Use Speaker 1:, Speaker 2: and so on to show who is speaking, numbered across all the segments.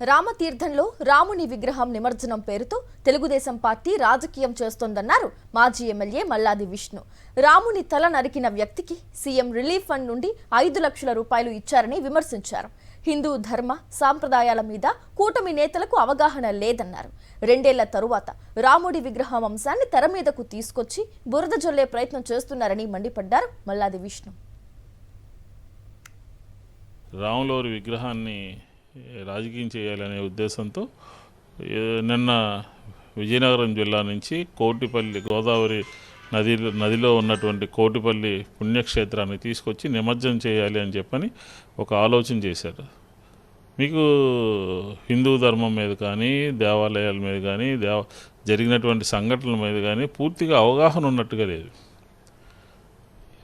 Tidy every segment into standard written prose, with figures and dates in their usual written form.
Speaker 1: రామతీర్థంలో రాముని విగ్రహం నిమజ్జనం పేరుతో తెలుగుదేశం పార్టీ రాజకీయం చేస్తోందన్నారు మాజీ ఎమ్మెల్యే మల్లాది విష్ణు. రాముని తల నరికిన వ్యక్తికి సీఎం రిలీఫ్ ఫండ్ నుండి 5 లక్షల రూపాయలు ఇచ్చారని విమర్శించారు. హిందూ ధర్మ సాంప్రదాయాల మీద కూటమి నేతలకు అవగాహన లేదన్నారు. 2 ఏళ్ల తరువాత రాముడి విగ్రహం అంశాన్ని తెర మీదకు తీసుకొచ్చి బురద జల్లే ప్రయత్నం చేస్తున్నారని మండిపడ్డారు మల్లాది విష్ణు.
Speaker 2: రాములవారి విగ్రహాన్ని రాజకీయం చేయాలనే ఉద్దేశంతో నిన్న విజయనగరం జిల్లా నుంచి కోటిపల్లి గోదావరి నదిలో ఉన్నటువంటి కోటిపల్లి పుణ్యక్షేత్రాన్ని తీసుకొచ్చి నిమజ్జనం చేయాలి అని చెప్పని ఒక ఆలోచన చేశారు. మీకు హిందూ ధర్మం మీద కానీ దేవాలయాల మీద కానీ జరిగినటువంటి సంఘటనల మీద కానీ పూర్తిగా అవగాహన ఉన్నట్టుగా లేదు.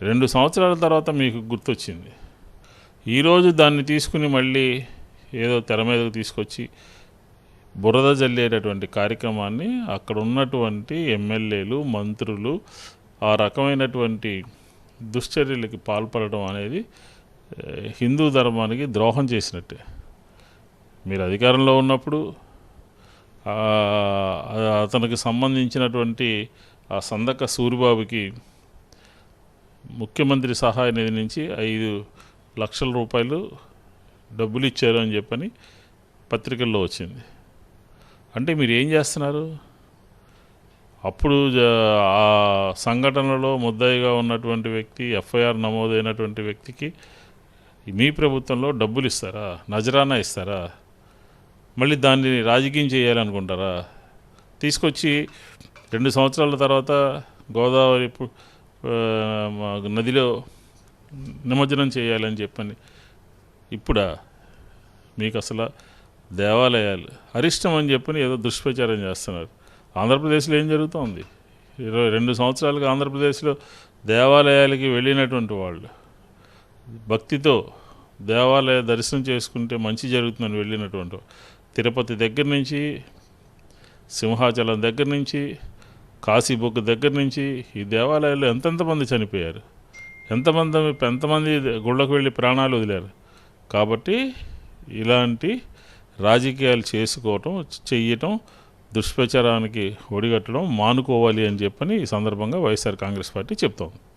Speaker 2: 2 సంవత్సరాల తర్వాత మీకు గుర్తొచ్చింది. ఈరోజు దాన్ని తీసుకుని మళ్ళీ ఏదో తెర మీదకు తీసుకొచ్చి బురద జల్లేటటువంటి కార్యక్రమాన్ని అక్కడ ఉన్నటువంటి ఎమ్మెల్యేలు మంత్రులు ఆ రకమైనటువంటి దుశ్చర్యలకి పాల్పడడం అనేది హిందూ ధర్మానికి ద్రోహం చేసినట్టే. మీరు అధికారంలో ఉన్నప్పుడు అతనికి సంబంధించినటువంటి ఆ సందక సూరిబాబుకి ముఖ్యమంత్రి సహాయ నిధి నుంచి 5 లక్షల రూపాయలు డబ్బులు ఇచ్చారు అని చెప్పని పత్రికల్లో వచ్చింది. అంటే మీరు ఏం చేస్తున్నారు? అప్పుడు ఆ సంఘటనలో ముద్దాయిగా ఉన్నటువంటి వ్యక్తి, ఎఫ్ఐఆర్ నమోదైనటువంటి వ్యక్తికి మీ ప్రభుత్వంలో డబ్బులు ఇస్తారా? నజరానా ఇస్తారా? మళ్ళీ దాన్ని రాజకీయం చేయాలనుకుంటారా? తీసుకొచ్చి 2 సంవత్సరాల తర్వాత గోదావరి నదిలో నిమజ్జనం చేయాలని చెప్పని ఇప్పుడా? మీకు అసలు దేవాలయాలు అరిష్టం అని చెప్పని ఏదో దుష్ప్రచారం చేస్తున్నారు. ఆంధ్రప్రదేశ్లో ఏం జరుగుతోంది? 2 సంవత్సరాలుగా ఆంధ్రప్రదేశ్లో దేవాలయాలకి వెళ్ళినటువంటి వాళ్ళు, భక్తితో దేవాలయ దర్శనం చేసుకుంటే మంచి జరుగుతుందని వెళ్ళినటువంటి తిరుపతి దగ్గర నుంచి, సింహాచలం దగ్గర నుంచి, కాశీబుక్ దగ్గర నుంచి ఈ దేవాలయాల్లో ఎంతమంది చనిపోయారు, ఎంతమంది గుళ్ళకు వెళ్ళి ప్రాణాలు వదిలారు. కాబట్టి ఇలాంటి రాజకీయాలు చెయ్యటం, దుష్ప్రచారానికి ఒడిగట్టడం మానుకోవాలి అని చెప్పని ఈ సందర్భంగా వైఎస్ఆర్ కాంగ్రెస్ పార్టీ చెప్తోంది.